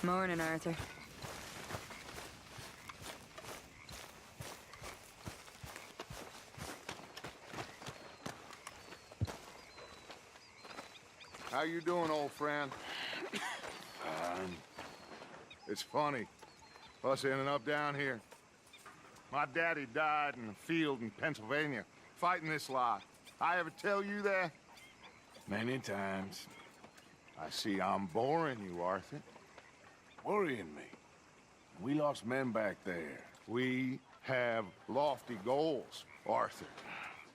Morning, Arthur. How you doing, old friend? It's funny, us ending up down here. My daddy died in the field in Pennsylvania, fighting this lot. I ever tell you that? Many times. I see I'm boring you, Arthur. Worrying me. We lost men back there. We have lofty goals, Arthur.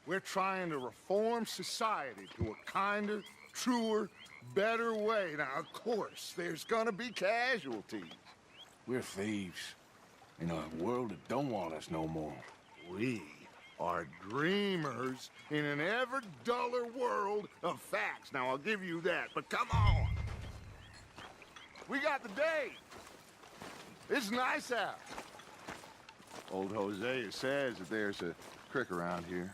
We're trying to reform society to a kinder, truer, better way. Now, of course, there's gonna be casualties. We're thieves. In a world that don't want us no more. We are dreamers in an ever duller world of facts. Now, I'll give you that, but come on. We got the day. It's nice out. Old Hosea says that there's a creek around here.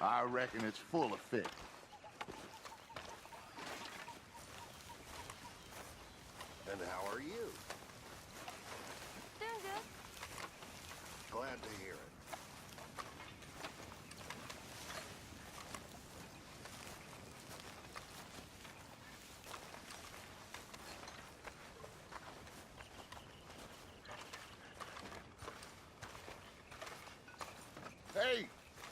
I reckon it's full of fish. And how are you? Doing good. Glad to hear it. Hey,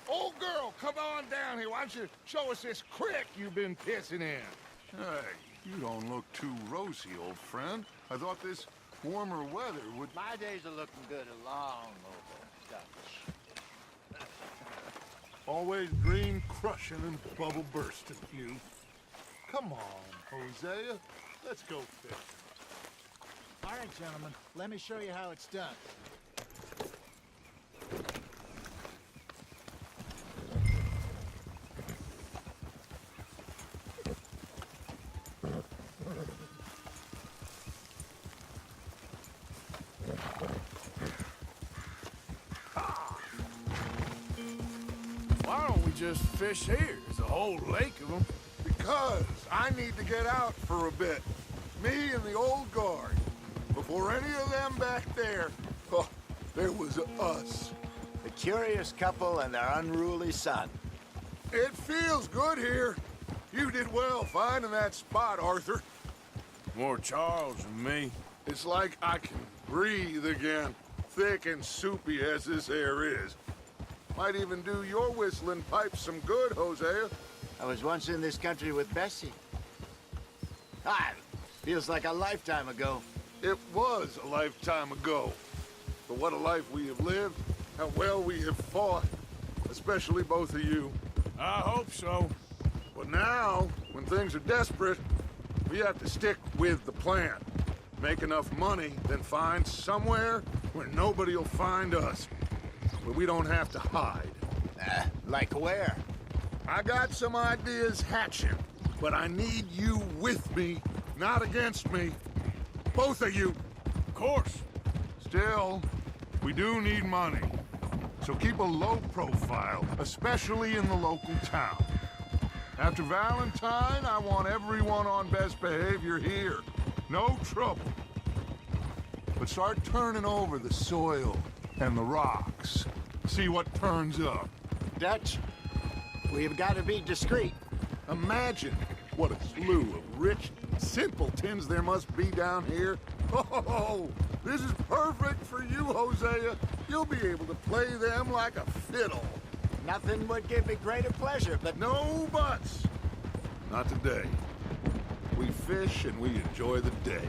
old girl, come on down here. Why don't you show us this creek you've been pissing in? Hey, you don't look too rosy, old friend. I thought this warmer weather would... My days are looking good along over Scottish. Always dream crushing and bubble bursting, you. Come on, Hosea. Let's go fish. All right, gentlemen, let me show you how it's done. Why don't we just fish here? There's a whole lake of them. Because I need to get out for a bit. Me and the old guard. Before any of them back there, oh, there was us. The curious couple and their unruly son. It feels good here. You did well finding that spot, Arthur. More Charles than me. It's like I can breathe again, thick and soupy as this air is. Might even do your whistling pipes some good, Hosea. I was once in this country with Bessie. Ah, feels like a lifetime ago. It was a lifetime ago. But what a life we have lived, how well we have fought, especially both of you. I hope so. But now, when things are desperate, we have to stick with the plan. Make enough money, then find somewhere where nobody will find us. Where we don't have to hide. Like where? I got some ideas hatching, but I need you with me, not against me. Both of you. Of course. Still, we do need money. So keep a low profile, especially in the local town. After Valentine, I want everyone on best behavior here. No trouble. But start turning over the soil and the rocks. See what turns up. Dutch, we've got to be discreet. Imagine what a slew of rich simpletons there must be down here. Oh, this is perfect for you, Hosea. You'll be able to play them like a fiddle. Nothing would give me greater pleasure, but No buts. Not today. We fish and we enjoy the day.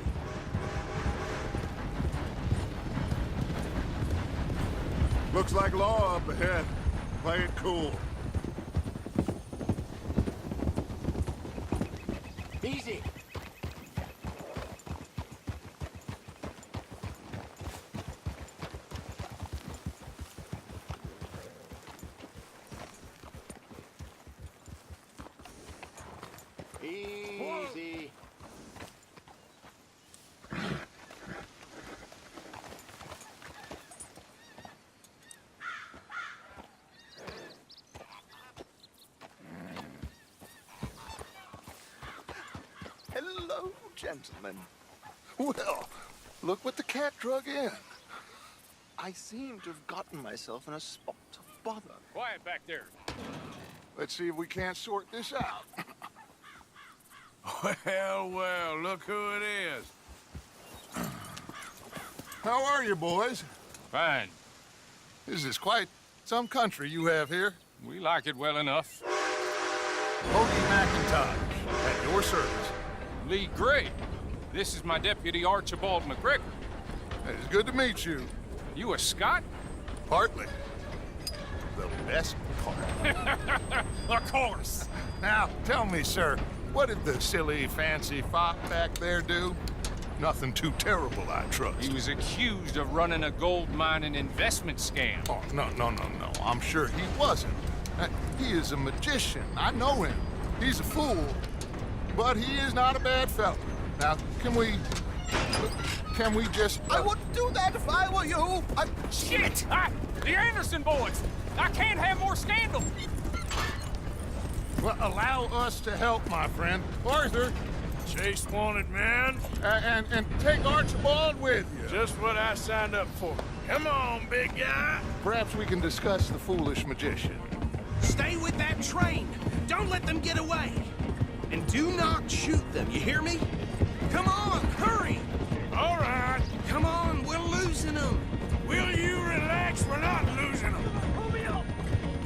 Looks like law up ahead. Play it cool. easy. Easy. Hello, gentlemen. Well, Look what the cat drug in. I seem to have gotten myself in a spot of bother. Quiet back there. Let's see if we can't sort this out. Well, well, look who it is. How are you, boys? Fine. This is quite some country you have here. We like it well enough. Cody McIntosh, at your service. Lee Gray. This is my deputy, Archibald McGregor. It's good to meet you. You a Scot? Partly. The best part. Of course. Now, tell me, sir, what did the silly, fancy fop back there do? Nothing too terrible, I trust. He was accused of running a gold mining investment scam. Oh, no. I'm sure he wasn't. He is a magician. I know him. He's a fool. But he is not a bad fellow. Now, can we just... I wouldn't do that if I were you. Shit! The Anderson boys! I can't have more scandal! Well, allow us to help, my friend. Arthur, Chase wanted, man. and take Archibald with you. Just what I signed up for. Come on, big guy. Perhaps we can discuss the foolish magician. Stay with that train. Don't let them get away. And do not shoot them, you hear me? Come on, hurry! All right. Come on, we're losing them. Will you relax? We're not losing them.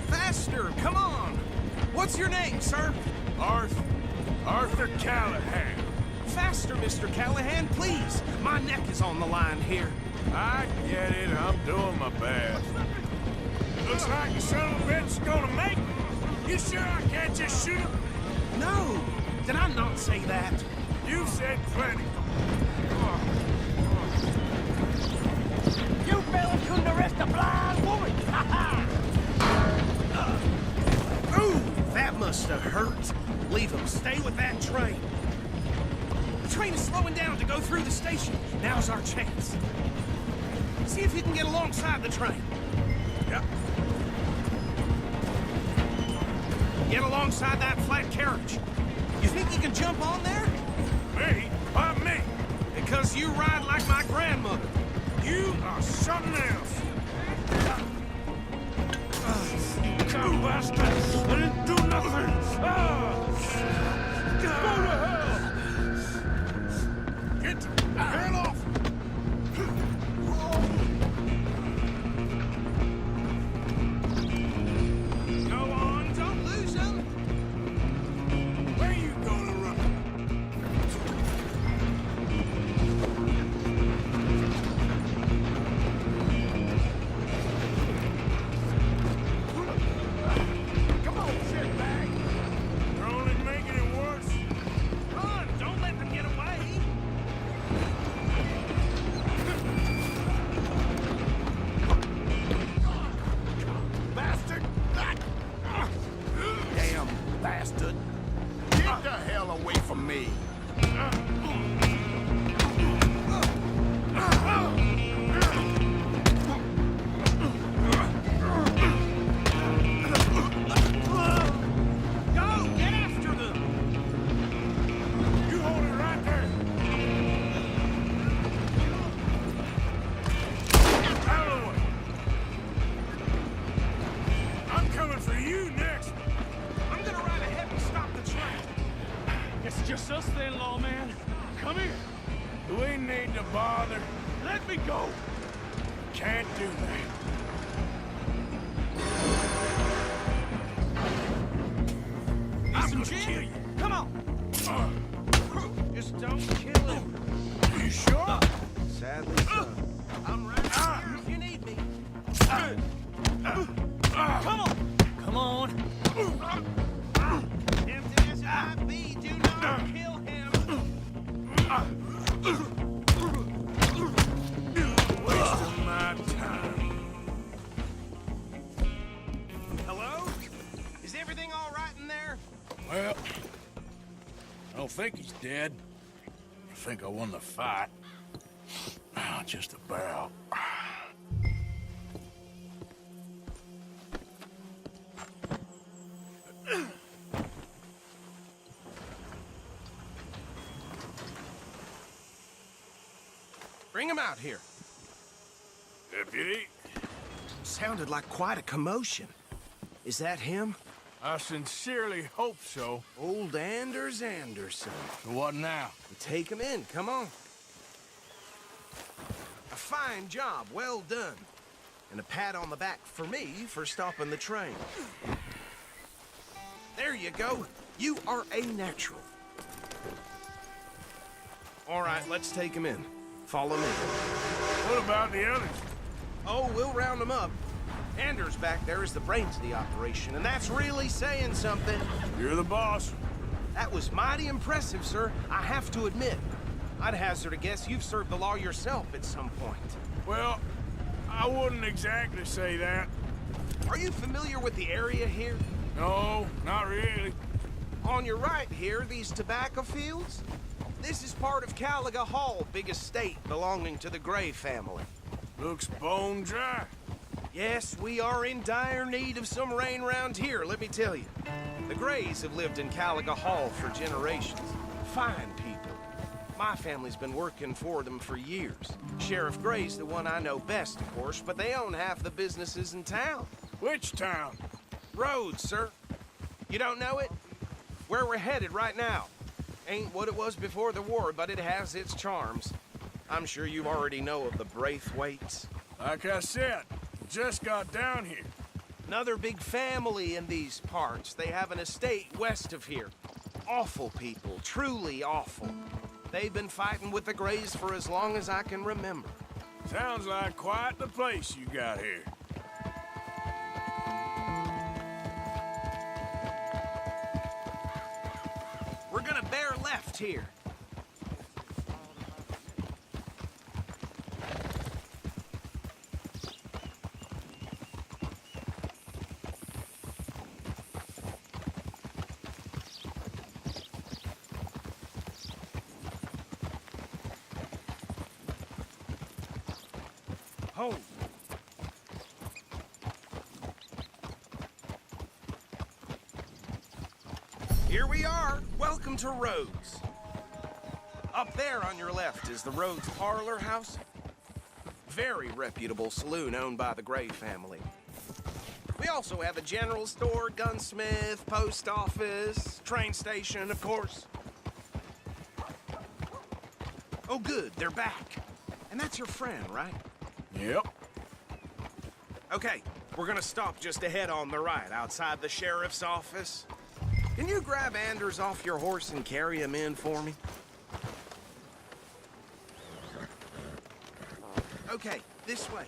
Faster, come on. What's your name, sir? Arthur Callahan. Faster, Mr. Callahan, please. My neck is on the line here. I get it. I'm doing my best. Looks like the son of a bitch is gonna make it. You sure I can't just shoot him? No, did I not say that? You said plenty. You fellas couldn't arrest a blind woman! Ha ha! Ooh, that must have hurt. Leave them. Stay with that train. The train is slowing down to go through the station. Now's our chance. See if you can get alongside the train. Yep. Get alongside that flat carriage. You think you can jump on there? Me? Why me? Because you ride like my grandmother. You are something else. You bastard! I didn't do nothing! Go to hell! Get the hell off! Go on, don't lose them. Where you gonna run? Come on, shitbag. You're only making it worse. Run, don't let them get away. Bastard! Damn bastard. Get the hell away from me. Go, get after them. You hold it right there. Out of the way. I'm coming for you next. I'm gonna ride ahead and stop the train. It's just us then, lawman. Come here. We need to bother. Let me go. Can't do that. Need some gonna gin? kill you. Come on. Just don't kill him. You sure? Sadly so. I'm right here if you need me. Come on. Come on. Tempted as I be, do not kill him. Wasting my time. Hello? Is everything all right in there? Well, I don't think he's dead. I think I won the fight. Just about. Bring him out here. Deputy, Sounded like quite a commotion. Is that him? I sincerely hope so. Old Anders Anderson. So what now? Take him in, come on. A fine job, well done. And a pat on the back for me for stopping the train. There you go. You are a natural. All right, let's take him in. Follow me. What about the others? Oh, we'll round them up. Anders back there is the brains of the operation, and that's really saying something. You're the boss. That was mighty impressive, sir. I have to admit. I'd hazard a guess you've served the law yourself at some point. Well, I wouldn't exactly say that. Are you familiar with the area here? No, not really. On your right here, these tobacco fields? This is part of Caliga Hall, big estate belonging to the Gray family. Looks bone dry. Yes, we are in dire need of some rain round here, let me tell you. The Grays have lived in Caliga Hall for generations. Fine people. My family's been working for them for years. Sheriff Gray's the one I know best, of course, but they own half the businesses in town. Which town? Rhodes, sir. You don't know it? Where we're headed right now. Ain't what it was before the war, but it has its charms. I'm sure you already know of the Braithwaites. Like I said, just got down here. Another big family in these parts. They have an estate west of here. Awful people, truly awful. They've been fighting with the Grays for as long as I can remember. Sounds like quite the place you got here. We're gonna bear left here. Hold. Here we are. Welcome to Rhodes. Up there on your left is the Rhodes Parlor House. Very reputable saloon owned by the Gray family. We also have a general store, gunsmith, post office, train station, of course. Oh, good. They're back. And that's your friend, right? Yep. Okay, we're gonna stop just ahead on the right, outside the sheriff's office. Can you grab Anders off your horse and carry him in for me? Okay, this way.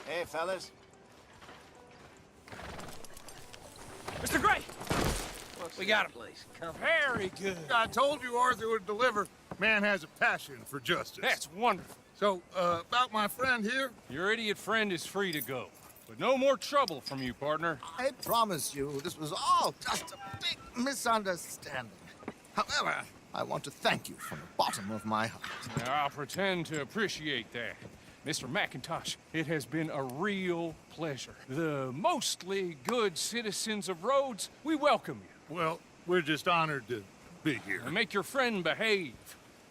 Hey, fellas. Mr. Gray! We got him. Very good. I told you Arthur would deliver. Man has a passion for justice. That's wonderful. So, about my friend here? Your idiot friend is free to go. But no more trouble from you, partner. I promise you, this was all just a big misunderstanding. However, I want to thank you from the bottom of my heart. Now, I'll pretend to appreciate that. Mr. McIntosh, it has been a real pleasure. The mostly good citizens of Rhodes, we welcome you. Well, we're just honored to be here. And make your friend behave.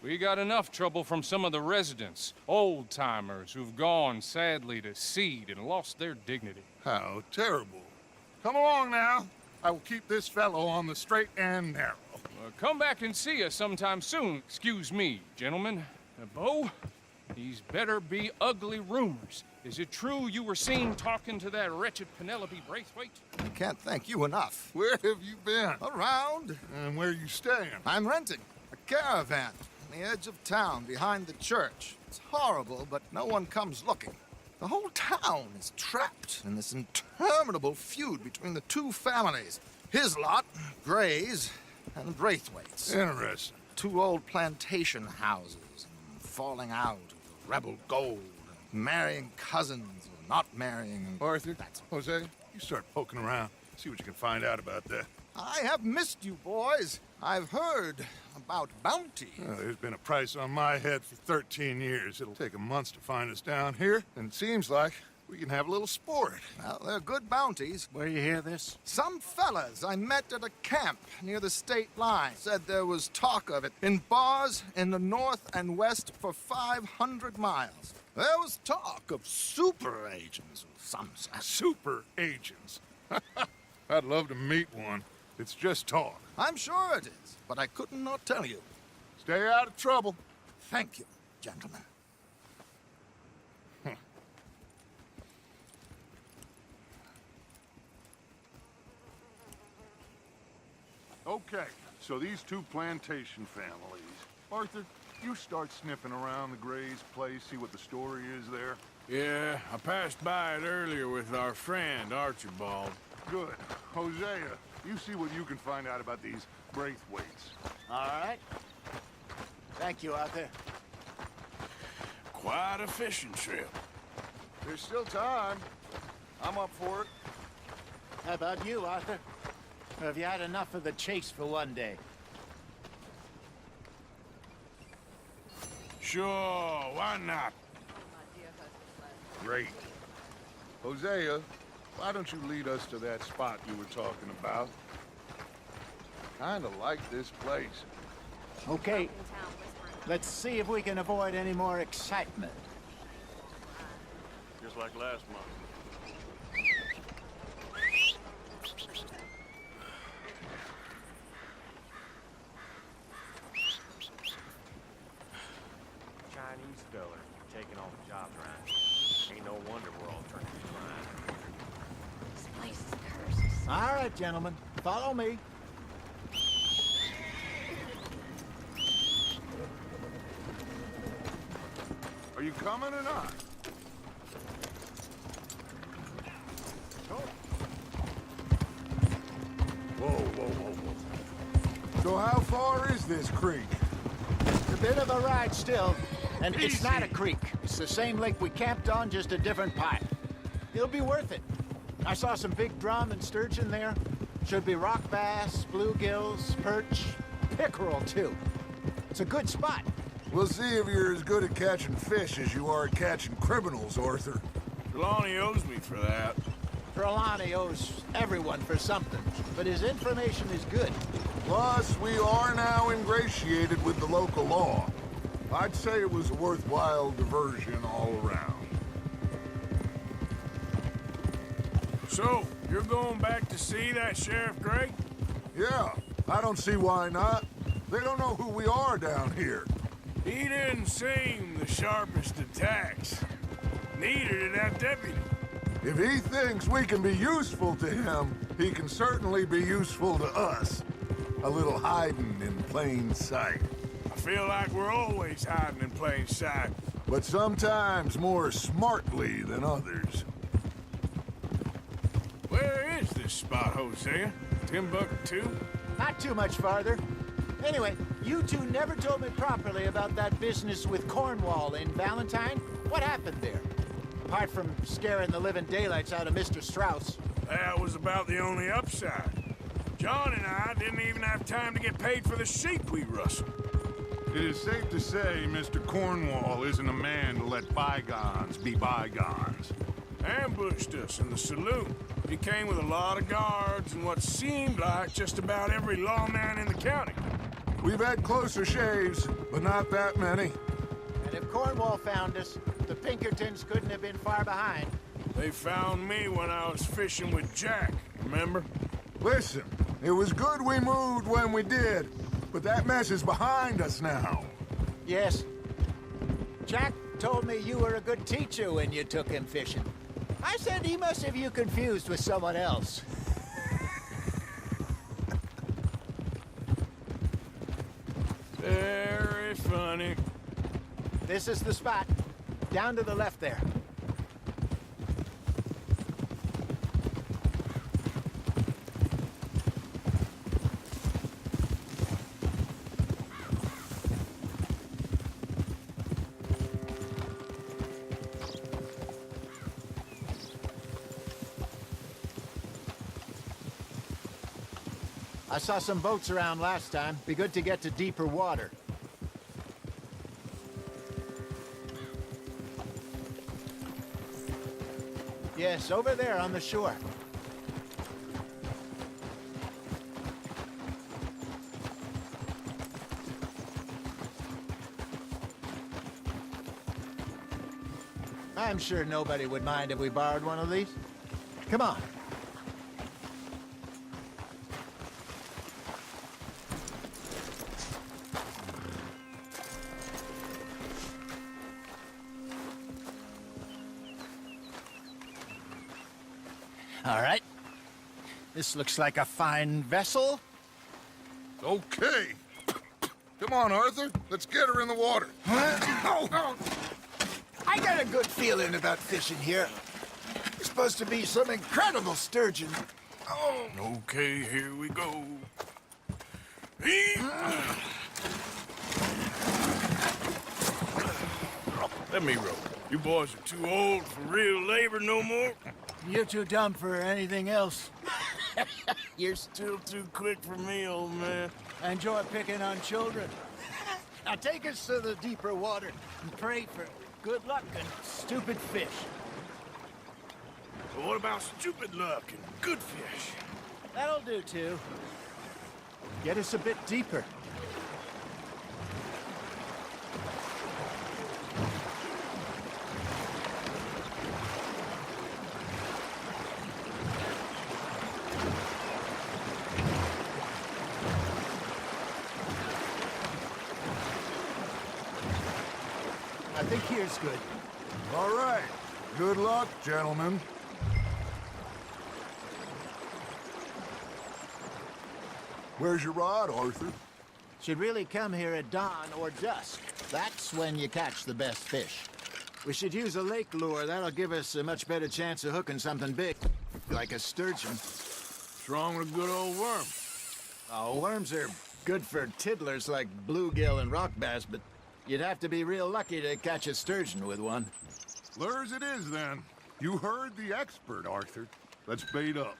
We got enough trouble from some of the residents, old-timers who've gone, sadly, to seed and lost their dignity. How terrible. Come along now. I will keep this fellow on the straight and narrow. Come back and see us sometime soon. Excuse me, gentlemen. Bo, these better be ugly rumors. Is it true you were seen talking to that wretched Penelope Braithwaite? I can't thank you enough. Where have you been? Around. And where are you staying? I'm renting a caravan on the edge of town behind the church. It's horrible, but no one comes looking. The whole town is trapped in this interminable feud between the two families. His lot, Gray's, and the Braithwaites. Interesting. Two old plantation houses, and falling out of the rebel gold, and marrying cousins or not marrying. And Arthur, that's Jose, you start poking around. See what you can find out about that. I have missed you, boys. I've heard about bounty. There's been a price on my head for 13 years. It'll take 'em months to find us down here, and it seems like We can have a little sport. Well, they're good bounties. Where you hear this? Some fellas I met at a camp near the state line said there was talk of it in bars in the north and west for 500 miles. There was talk of super agents of some sort. Super agents. I'd love to meet one. It's just talk. I'm sure it is, but I couldn't not tell you. Stay out of trouble. Thank you, gentlemen. Okay, so these two plantation families. Arthur, you start sniffing around the Gray's place, see what the story is there. Yeah, I passed by it earlier with our friend, Archibald. Good. Hosea, you see what you can find out about these Braithwaites. All right. Thank you, Arthur. Quite a fishing trip. There's still time. I'm up for it. How about you, Arthur? Or have you had enough of the chase for one day? Sure, why not? Great. Hosea, why don't you lead us to that spot you were talking about? Kinda like this place. Okay. Let's see if we can avoid any more excitement. Just like last month. Chinese feller taking all the jobs around. Ain't no wonder we're all turning to crime. This place is cursed. All right, gentlemen. Follow me. Are you coming or not? Whoa, whoa, whoa, whoa. So how far is this creek? It's a bit of a ride still, and it's not a Easy. creek. It's the same lake we camped on, just a different part. It'll be worth it. I saw some big drum and sturgeon there. Should be rock bass, bluegills, perch, pickerel too. It's a good spot. We'll see if you're as good at catching fish as you are at catching criminals, Arthur. Trelawney owes me for that. Trelawney owes everyone for something, but his information is good. Plus, we are now ingratiated with the local law. I'd say it was a worthwhile diversion all around. So, you're going back to see that Sheriff Gray? Yeah, I don't see why not. They don't know who we are down here. He didn't seem the sharpest attacks. Neither did that deputy. If he thinks we can be useful to him, he can certainly be useful to us. A little hiding in plain sight. I feel like we're always hiding in plain sight. But sometimes more smartly than others. Where is this spot, Hosea? Timbuktu? Not too much farther. Anyway, you two never told me properly about that business with Cornwall in Valentine. What happened there? Apart from scaring the living daylights out of Mr. Strauss. That was about the only upside. John and I didn't even have time to get paid for the sheep we rustled. It is safe to say Mr. Cornwall isn't a man to let bygones be bygones. Ambushed us in the saloon. He came with a lot of guards and what seemed like just about every lawman in the county. We've had closer shaves, but not that many. And if Cornwall found us, the Pinkertons couldn't have been far behind. They found me when I was fishing with Jack, remember? Listen, it was good we moved when we did, but that mess is behind us now. Yes. Jack told me you were a good teacher when you took him fishing. I said he must have you confused with someone else. Very funny. This is the spot. Down to the left there. I saw some boats around last time. Be good to get to deeper water. Yes, over there on the shore. I'm sure nobody would mind if we borrowed one of these. Come on. All right. This looks like a fine vessel. Okay. Come on, Arthur. Let's get her in the water. I got a good feeling about fishing here. It's supposed to be some incredible sturgeon. Oh. Okay, here we go. Let me row. You boys are too old for real labor no more. You're too dumb for anything else. You're still too quick for me, old man. I enjoy picking on children. Now take us to the deeper water and pray for good luck and stupid fish. But what about stupid luck and good fish? That'll do, too. Get us a bit deeper. I think here's good. All right. Good luck, gentlemen. Where's your rod, Arthur? Should really come here at dawn or dusk. That's when you catch the best fish. We should use a lake lure. That'll give us a much better chance of hooking something big, like a sturgeon. What's wrong with a good old worm? Oh, worms are good for tiddlers like bluegill and rock bass, but you'd have to be real lucky to catch a sturgeon with one. Lures it is, then. You heard the expert, Arthur. Let's bait up.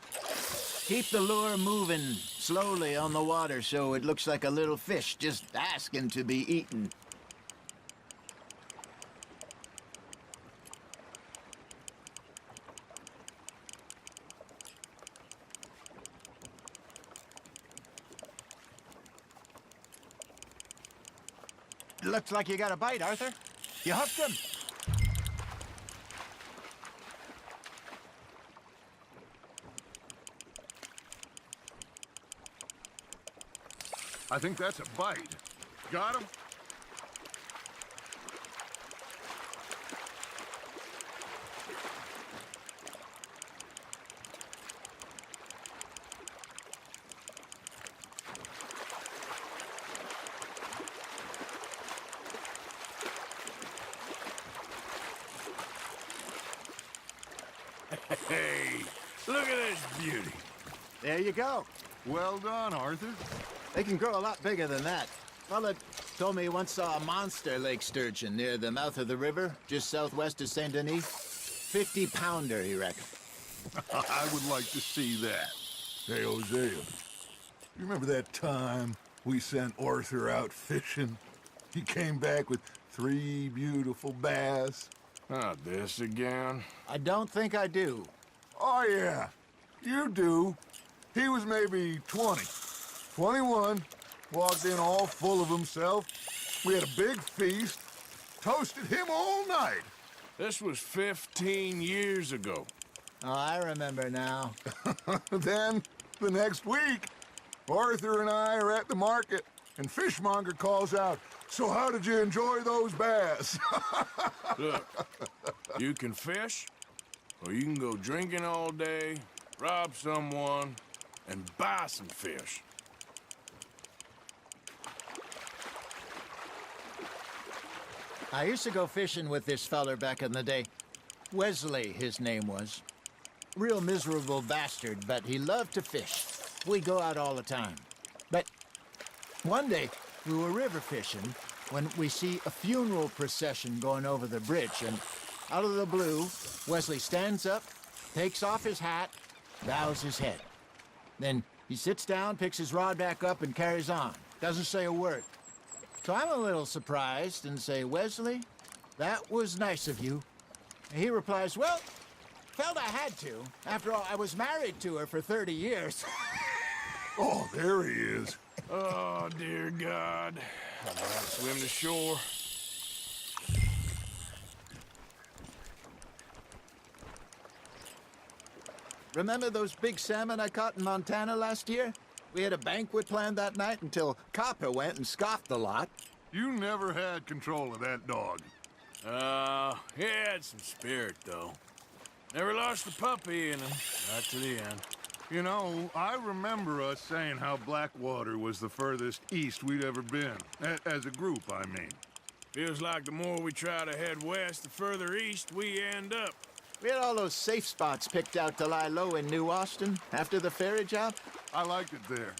Keep the lure moving slowly on the water so it looks like a little fish just asking to be eaten. Looks like you got a bite, Arthur. You hooked him. I think that's a bite. Got him? Hey, look at this beauty. There you go. Well done, Arthur. They can grow a lot bigger than that. Fella told me he once saw a monster lake sturgeon near the mouth of the river, just southwest of Saint Denis. 50-pounder, he reckoned. I would like to see that. Hey, Hosea, you remember that time we sent Arthur out fishing? He came back with 3 beautiful bass. Not this again. I don't think I do. Oh, yeah. You do. He was maybe 20. 21. Walked in all full of himself. We had a big feast. Toasted him all night. This was 15 years ago. Oh, I remember now. Then, the next week, Arthur and I are at the market, and Fishmonger calls out, "So how did you enjoy those bass?" Look, you can fish, or you can go drinking all day, rob someone, and buy some fish. I used to go fishing with this feller back in the day. Wesley, his name was. Real miserable bastard, but he loved to fish. We'd go out all the time. But one day, we were river fishing when we see a funeral procession going over the bridge, and out of the blue, Wesley stands up, takes off his hat, bows his head. Then he sits down, picks his rod back up, and carries on. Doesn't say a word. So I'm a little surprised and say, "Wesley, that was nice of you." And he replies, "Well, Felt I had to. After all, I was married to her for 30 years. Oh, there he is. Oh, dear God. I might swim to shore. Remember those big salmon I caught in Montana last year? We had a banquet planned that night until Copper went and scoffed the lot. You never had control of that dog. He had some spirit, though. Never lost the puppy in him. Not to the end. You know, I remember us saying how Blackwater was the furthest east we'd ever been. As a group, I mean. Feels like the more we try to head west, the further east we end up. We had all those safe spots picked out to lie low in New Austin after the ferry job. I liked it there.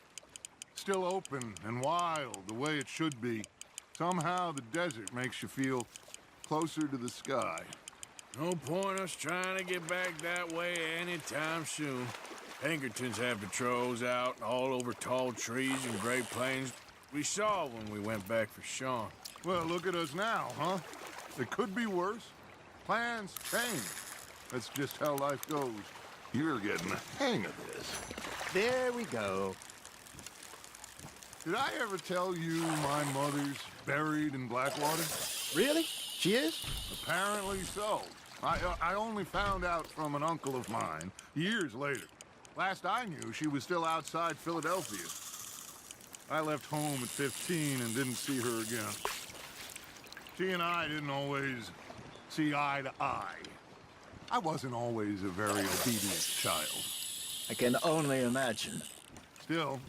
Still open and wild, the way it should be. Somehow the desert makes you feel closer to the sky. No point us trying to get back that way anytime soon. Pinkertons have patrols out all over tall trees and Great Plains. We saw when we went back for Sean. Well, look at us now, huh? It could be worse. Plans change. That's just how life goes. You're getting the hang of this. There we go. Did I ever tell you my mother's buried in Blackwater? Really? She is? Apparently so. I only found out from an uncle of mine years later. Last I knew, she was still outside Philadelphia. I left home at 15 and didn't see her again. She and I didn't always see eye to eye. I wasn't always a very obedient child. I can only imagine. Still,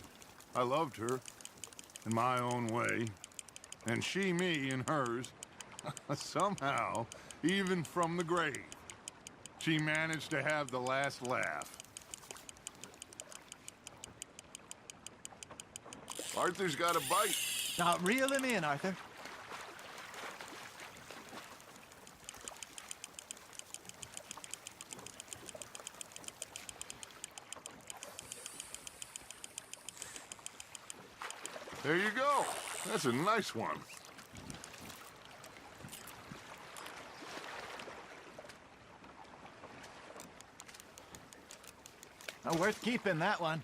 I loved her in my own way, and she me in hers. Somehow, even from the grave, she managed to have the last laugh. Arthur's got a bite. Now, reel him in, Arthur. There you go. That's a nice one. Oh, worth keeping, that one.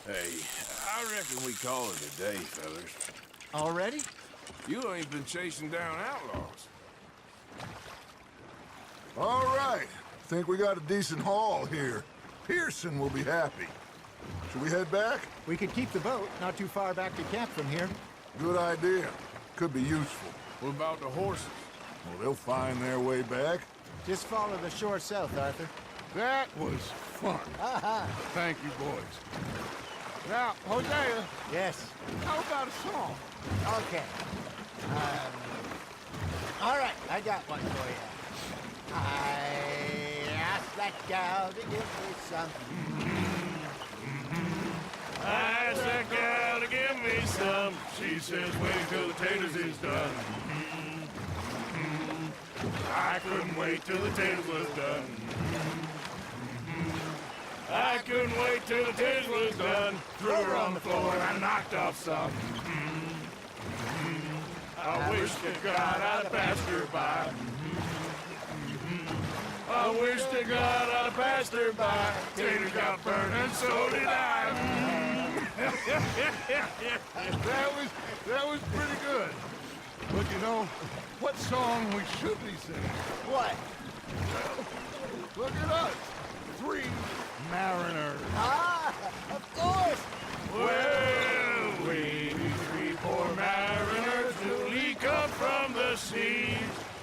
Hey, I reckon we call it a day, fellas. Already? You ain't been chasing down outlaws. All right. Think we got a decent haul here. Pearson will be happy. Should we head back? We could keep the boat not too far back to camp from here. Good idea. Could be useful. What about the horses? Well, they'll find their way back. Just follow the shore south, Arthur. That was fun. Thank you, boys. Now, Hosea, Yes. how about a song? Okay. All right, I got one for you. I asked that gal to give me some. I asked that gal to give me some. She says, wait till the taters is done. I couldn't wait till the taters was done. I couldn't wait till the taters was done. Threw her on the floor and I knocked off some. I wish to God I'd passed her by. I wish to God I'd passed her by. Taters got burned and so did I. That was pretty good. But you know, what song we should be singing? What? Look at us. 3 mariners. Ah, of course. Well, we 3 poor mariners newly come from the seas.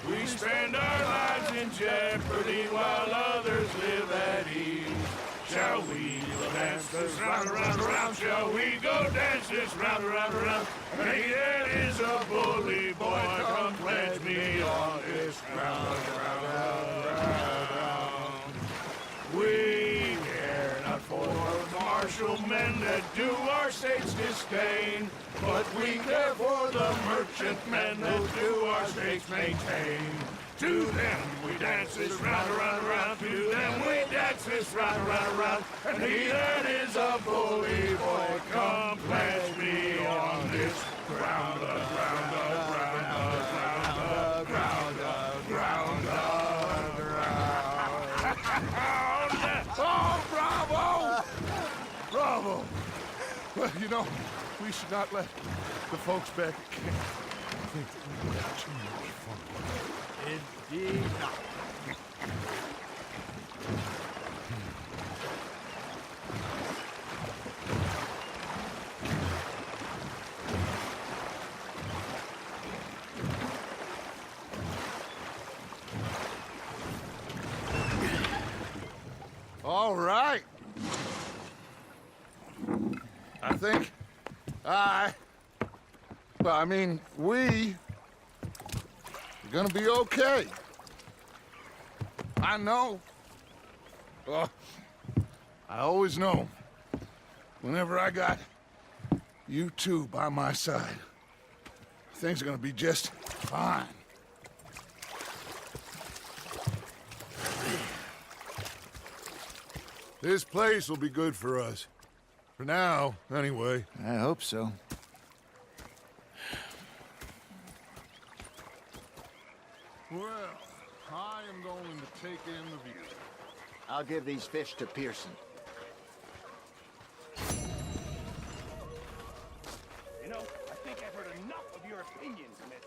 We spend our lives in jeopardy while others live at ease. Shall we dance this round, around, around? Shall we go dance this round, around, around? Hey, that is a bully boy. Come pledge me on this round, round, round, round. We care not for tomorrow. martial men that do our state's disdain. But we care for the merchant men who do our state's maintain. To them we dance this round, around, around. To them we dance this round, around, around. And he that is a bully boy, come pledge me on this ground, ground, ground, ground, ground, ground, ground. Oh, bravo! Bravo! Well, you know, we should not let the folks back at camp think that we have too much fun. Indeed not. All right. I think we're gonna be okay. I know. Well, I always know. Whenever I got you two by my side, things are gonna be just fine. This place will be good for us. For now, anyway. I hope so. Well, I am going to take in the view. I'll give these fish to Pearson. You know, I think I've heard enough of your opinions, miss.